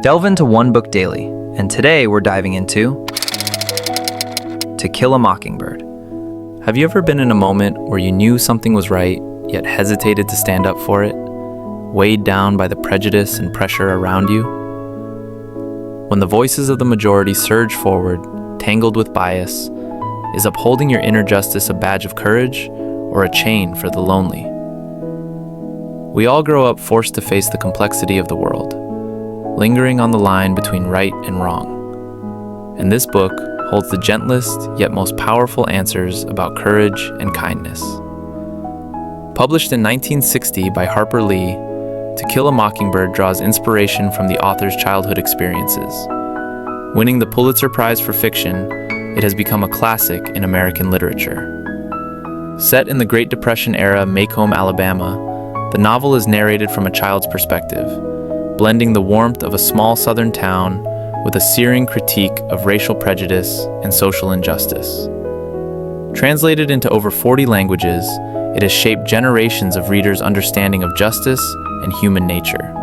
Delve into one book daily, and today we're diving into To Kill a Mockingbird. Have you ever been in a moment where you knew something was right, yet hesitated to stand up for it, weighed down by the prejudice and pressure around you? When the voices of the majority surge forward, tangled with bias, is upholding your inner justice a badge of courage or a chain for the lonely? We all grow up forced to face the complexity of the world, lingering on the line between right and wrong. And this book holds the gentlest yet most powerful answers about courage and kindness. Published in 1960 by Harper Lee, To Kill a Mockingbird draws inspiration from the author's childhood experiences. Winning the Pulitzer Prize for fiction, it has become a classic in American literature. Set in the Great Depression era Maycomb, Alabama, the novel is narrated from a child's perspective, blending the warmth of a small southern town with a searing critique of racial prejudice and social injustice. Translated into over 40 languages, it has shaped generations of readers' understanding of justice and human nature.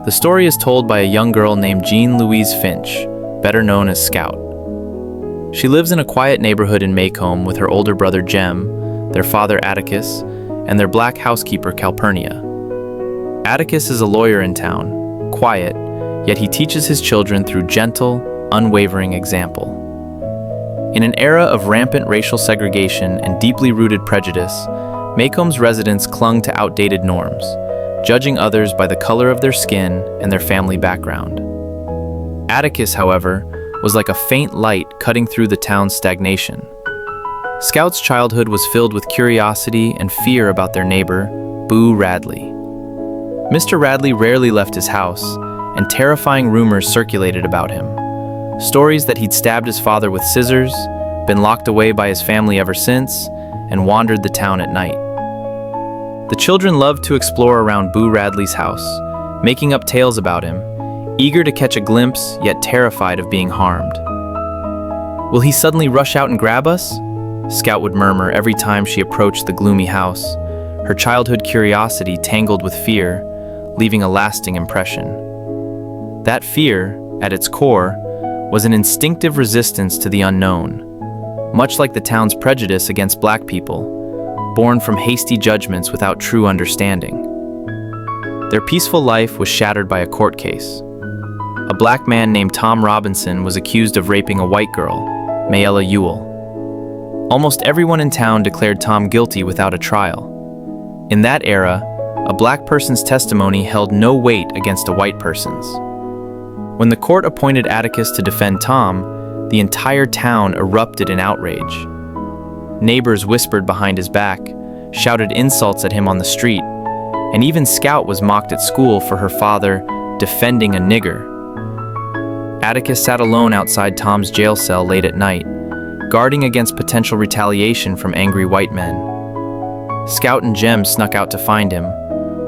The story is told by a young girl named Jean Louise Finch, better known as Scout. She lives in a quiet neighborhood in Maycomb with her older brother Jem, their father Atticus, and their black housekeeper Calpurnia. Atticus is a lawyer in town, quiet, yet he teaches his children through gentle, unwavering example. In an era of rampant racial segregation and deeply rooted prejudice, Maycomb's residents clung to outdated norms, judging others by the color of their skin and their family background. Atticus, however, was like a faint light cutting through the town's stagnation. Scout's childhood was filled with curiosity and fear about their neighbor, Boo Radley. Mr. Radley rarely left his house, and terrifying rumors circulated about him. Stories that he'd stabbed his father with scissors, been locked away by his family ever since, and wandered the town at night. The children loved to explore around Boo Radley's house, making up tales about him, eager to catch a glimpse, yet terrified of being harmed. "Will he suddenly rush out and grab us?" Scout would murmur every time she approached the gloomy house, her childhood curiosity tangled with fear, leaving a lasting impression. That fear, at its core, was an instinctive resistance to the unknown, much like the town's prejudice against black people, born from hasty judgments without true understanding. Their peaceful life was shattered by a court case. A black man named Tom Robinson was accused of raping a white girl, Mayella Ewell. Almost everyone in town declared Tom guilty without a trial. In that era, a black person's testimony held no weight against a white person's. When the court appointed Atticus to defend Tom, the entire town erupted in outrage. Neighbors whispered behind his back, shouted insults at him on the street, and even Scout was mocked at school for her father defending a nigger. Atticus sat alone outside Tom's jail cell late at night, guarding against potential retaliation from angry white men. Scout and Jem snuck out to find him,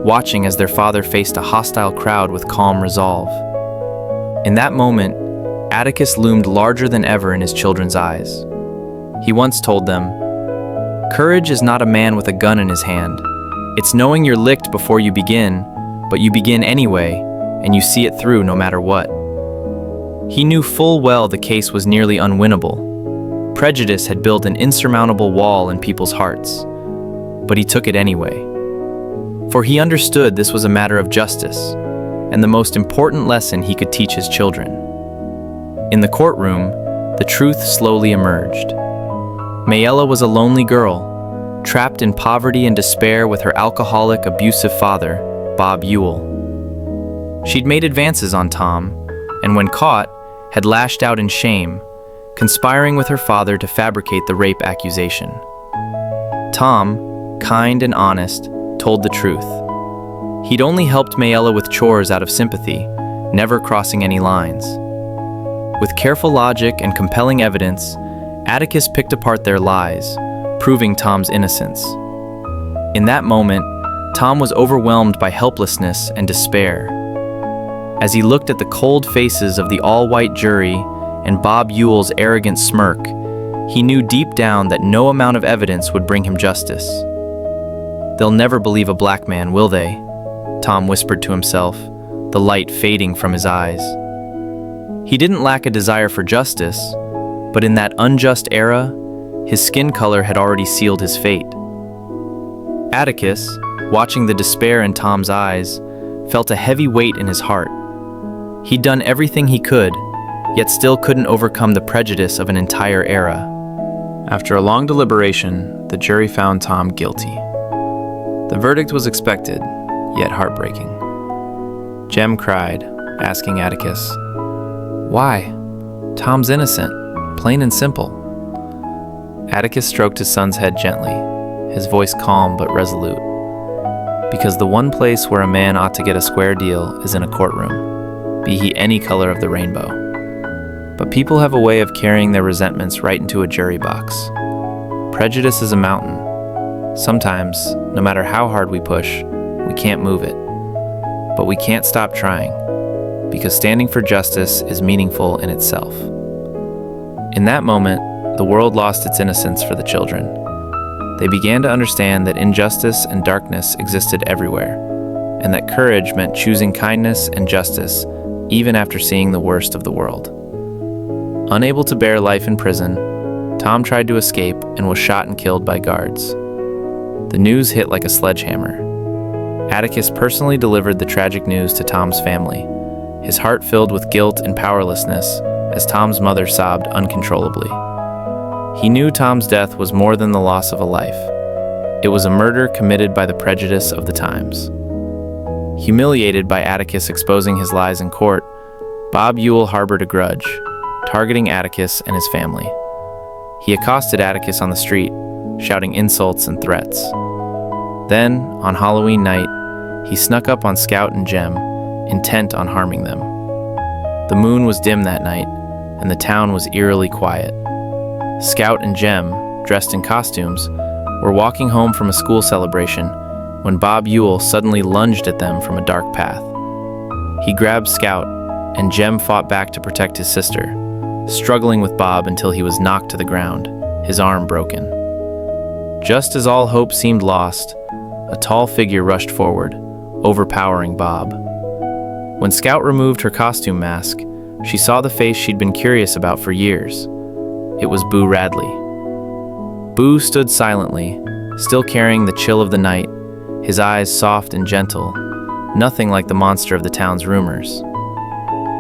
watching as their father faced a hostile crowd with calm resolve. In that moment, Atticus loomed larger than ever in his children's eyes. He once told them, "Courage is not a man with a gun in his hand. It's knowing you're licked before you begin, but you begin anyway, and you see it through no matter what." He knew full well the case was nearly unwinnable. Prejudice had built an insurmountable wall in people's hearts, but he took it anyway. For he understood this was a matter of justice, and the most important lesson he could teach his children. In the courtroom, the truth slowly emerged. Mayella was a lonely girl, trapped in poverty and despair with her alcoholic, abusive father, Bob Ewell. She'd made advances on Tom, and when caught, had lashed out in shame, conspiring with her father to fabricate the rape accusation. Tom, kind and honest, told the truth. He'd only helped Mayella with chores out of sympathy, never crossing any lines. With careful logic and compelling evidence, Atticus picked apart their lies, proving Tom's innocence. In that moment, Tom was overwhelmed by helplessness and despair. As he looked at the cold faces of the all-white jury and Bob Ewell's arrogant smirk, he knew deep down that no amount of evidence would bring him justice. "They'll never believe a black man, will they?" Tom whispered to himself, the light fading from his eyes. He didn't lack a desire for justice, but in that unjust era, his skin color had already sealed his fate. Atticus, watching the despair in Tom's eyes, felt a heavy weight in his heart. He'd done everything he could, yet still couldn't overcome the prejudice of an entire era. After a long deliberation, the jury found Tom guilty. The verdict was expected, yet heartbreaking. Jem cried, asking Atticus, "Why? Tom's innocent, plain and simple." Atticus stroked his son's head gently, his voice calm but resolute. "Because the one place where a man ought to get a square deal is in a courtroom, be he any color of the rainbow. But people have a way of carrying their resentments right into a jury box. Prejudice is a mountain. Sometimes, no matter how hard we push, we can't move it. But we can't stop trying, because standing for justice is meaningful in itself." In that moment, the world lost its innocence for the children. They began to understand that injustice and darkness existed everywhere, and that courage meant choosing kindness and justice even after seeing the worst of the world. Unable to bear life in prison, Tom tried to escape and was shot and killed by guards. The news hit like a sledgehammer. Atticus personally delivered the tragic news to Tom's family, his heart filled with guilt and powerlessness as Tom's mother sobbed uncontrollably. He knew Tom's death was more than the loss of a life. It was a murder committed by the prejudice of the times. Humiliated by Atticus exposing his lies in court, Bob Ewell harbored a grudge, targeting Atticus and his family. He accosted Atticus on the street, shouting insults and threats. Then, on Halloween night, he snuck up on Scout and Jem, intent on harming them. The moon was dim that night, and the town was eerily quiet. Scout and Jem, dressed in costumes, were walking home from a school celebration when Bob Ewell suddenly lunged at them from a dark path. He grabbed Scout, and Jem fought back to protect his sister, struggling with Bob until he was knocked to the ground, his arm broken. Just as all hope seemed lost, a tall figure rushed forward, overpowering Bob. When Scout removed her costume mask, she saw the face she'd been curious about for years. It was Boo Radley. Boo stood silently, still carrying the chill of the night, his eyes soft and gentle, nothing like the monster of the town's rumors.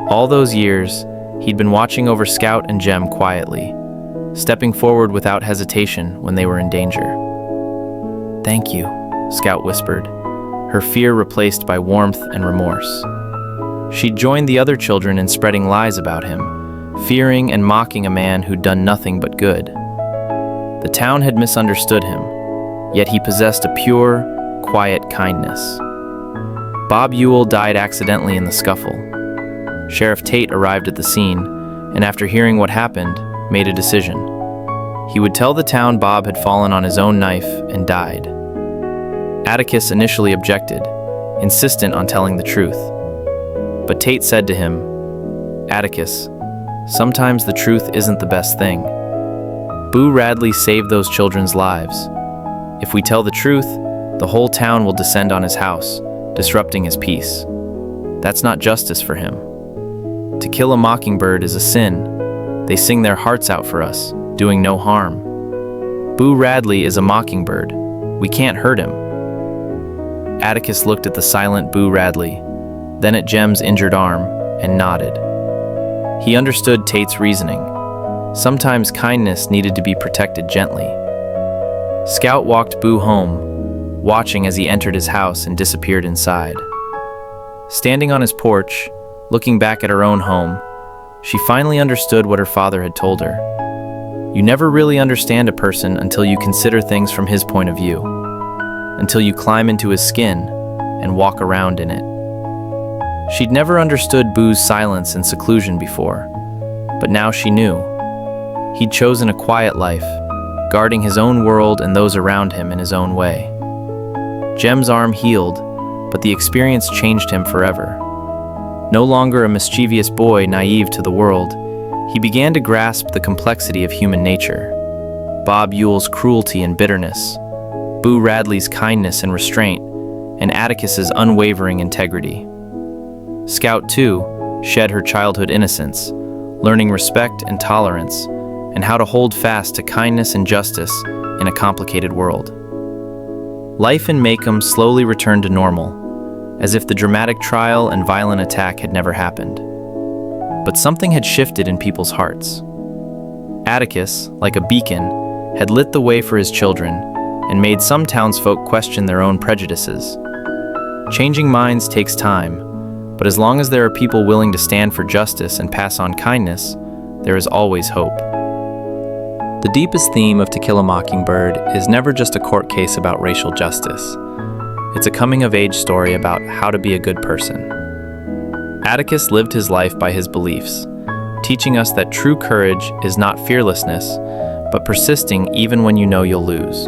All those years, he'd been watching over Scout and Jem quietly, stepping forward without hesitation when they were in danger. "Thank you," Scout whispered, her fear replaced by warmth and remorse. She'd joined the other children in spreading lies about him, fearing and mocking a man who'd done nothing but good. The town had misunderstood him, yet he possessed a pure, quiet kindness. Bob Ewell died accidentally in the scuffle. Sheriff Tate arrived at the scene, and after hearing what happened, made a decision. He would tell the town Bob had fallen on his own knife and died. Atticus initially objected, insistent on telling the truth. But Tate said to him, "Atticus, sometimes the truth isn't the best thing. Boo Radley saved those children's lives. If we tell the truth, the whole town will descend on his house, disrupting his peace. That's not justice for him. To kill a mockingbird is a sin. They sing their hearts out for us, doing no harm. Boo Radley is a mockingbird. We can't hurt him." Atticus looked at the silent Boo Radley, then at Jem's injured arm, and nodded. He understood Tate's reasoning. Sometimes kindness needed to be protected gently. Scout walked Boo home, watching as he entered his house and disappeared inside. Standing on his porch, looking back at her own home, she finally understood what her father had told her. You never really understand a person until you consider things from his point of view, until you climb into his skin and walk around in it. She'd never understood Boo's silence and seclusion before, but now she knew. He'd chosen a quiet life, guarding his own world and those around him in his own way. Jem's arm healed, but the experience changed him forever. No longer a mischievous boy naive to the world, he began to grasp the complexity of human nature. Bob Ewell's cruelty and bitterness, Boo Radley's kindness and restraint, and Atticus's unwavering integrity. Scout, too, shed her childhood innocence, learning respect and tolerance, and how to hold fast to kindness and justice in a complicated world. Life in Maycomb slowly returned to normal, as if the dramatic trial and violent attack had never happened. But something had shifted in people's hearts. Atticus, like a beacon, had lit the way for his children and made some townsfolk question their own prejudices. Changing minds takes time, but as long as there are people willing to stand for justice and pass on kindness, there is always hope. The deepest theme of To Kill a Mockingbird is never just a court case about racial justice. It's a coming-of-age story about how to be a good person. Atticus lived his life by his beliefs, teaching us that true courage is not fearlessness, but persisting even when you know you'll lose.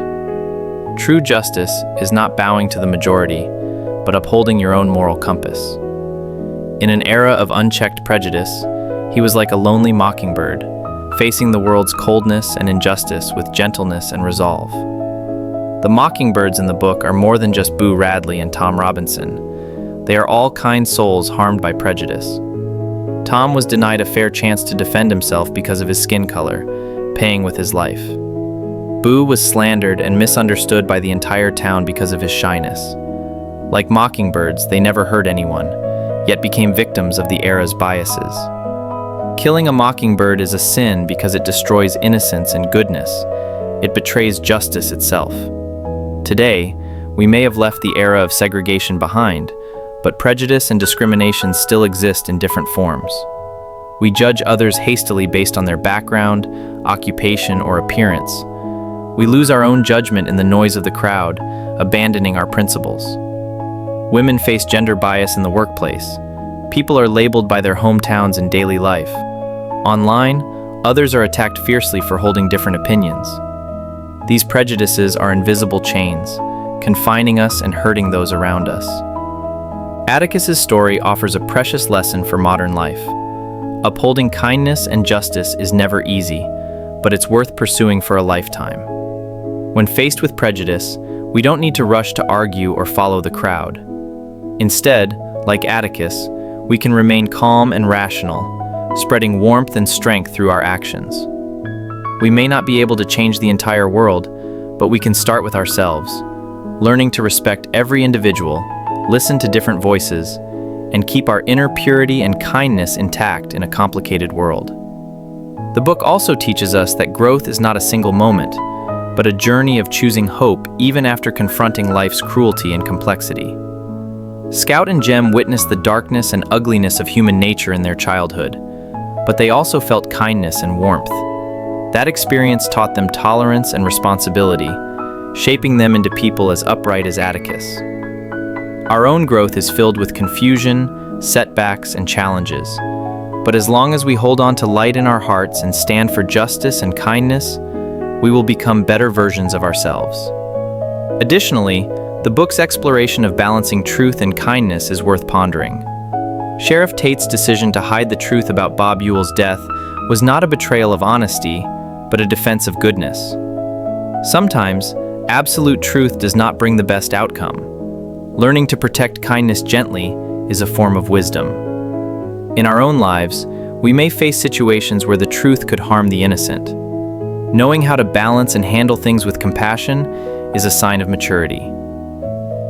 True justice is not bowing to the majority, but upholding your own moral compass. In an era of unchecked prejudice, he was like a lonely mockingbird, facing the world's coldness and injustice with gentleness and resolve. The mockingbirds in the book are more than just Boo Radley and Tom Robinson. They are all kind souls harmed by prejudice. Tom was denied a fair chance to defend himself because of his skin color, paying with his life. Boo was slandered and misunderstood by the entire town because of his shyness. Like mockingbirds, they never hurt anyone, yet became victims of the era's biases. Killing a mockingbird is a sin because it destroys innocence and goodness. It betrays justice itself. Today, we may have left the era of segregation behind, but prejudice and discrimination still exist in different forms. We judge others hastily based on their background, occupation, or appearance. We lose our own judgment in the noise of the crowd, abandoning our principles. Women face gender bias in the workplace. People are labeled by their hometowns in daily life. Online, others are attacked fiercely for holding different opinions. These prejudices are invisible chains, confining us and hurting those around us. Atticus's story offers a precious lesson for modern life. Upholding kindness and justice is never easy, but it's worth pursuing for a lifetime. When faced with prejudice, we don't need to rush to argue or follow the crowd. Instead, like Atticus, we can remain calm and rational, spreading warmth and strength through our actions. We may not be able to change the entire world, but we can start with ourselves, learning to respect every individual, listen to different voices, and keep our inner purity and kindness intact in a complicated world. The book also teaches us that growth is not a single moment, but a journey of choosing hope even after confronting life's cruelty and complexity. Scout and Jem witnessed the darkness and ugliness of human nature in their childhood, but they also felt kindness and warmth. That experience taught them tolerance and responsibility, shaping them into people as upright as Atticus. Our own growth is filled with confusion, setbacks, and challenges, but as long as we hold on to light in our hearts and stand for justice and kindness, we will become better versions of ourselves. Additionally, the book's exploration of balancing truth and kindness is worth pondering. Sheriff Tate's decision to hide the truth about Bob Ewell's death was not a betrayal of honesty, but a defense of goodness. Sometimes, absolute truth does not bring the best outcome. Learning to protect kindness gently is a form of wisdom. In our own lives, we may face situations where the truth could harm the innocent. Knowing how to balance and handle things with compassion is a sign of maturity.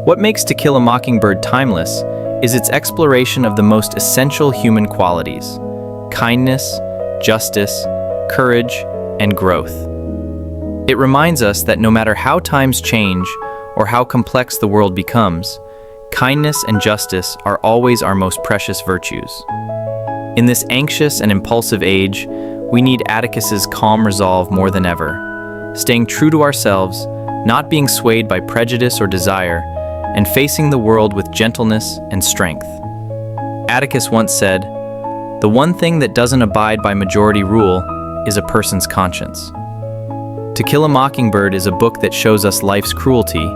What makes To Kill a Mockingbird timeless is its exploration of the most essential human qualities: kindness, justice, courage, and growth. It reminds us that no matter how times change or how complex the world becomes, kindness and justice are always our most precious virtues. In this anxious and impulsive age, we need Atticus's calm resolve more than ever, staying true to ourselves, not being swayed by prejudice or desire, and facing the world with gentleness and strength. Atticus once said, "The one thing that doesn't abide by majority rule is a person's conscience." To Kill a Mockingbird is a book that shows us life's cruelty,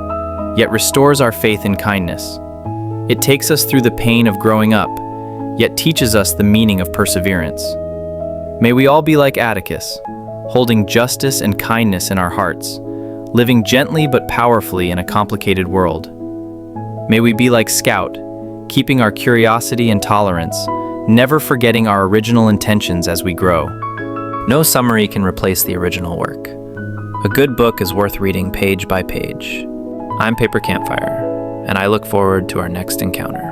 yet restores our faith in kindness. It takes us through the pain of growing up, yet teaches us the meaning of perseverance. May we all be like Atticus, holding justice and kindness in our hearts, living gently but powerfully in a complicated world. May we be like Scout, keeping our curiosity and tolerance, never forgetting our original intentions as we grow. No summary can replace the original work. A good book is worth reading page by page. I'm Paper Campfire, and I look forward to our next encounter.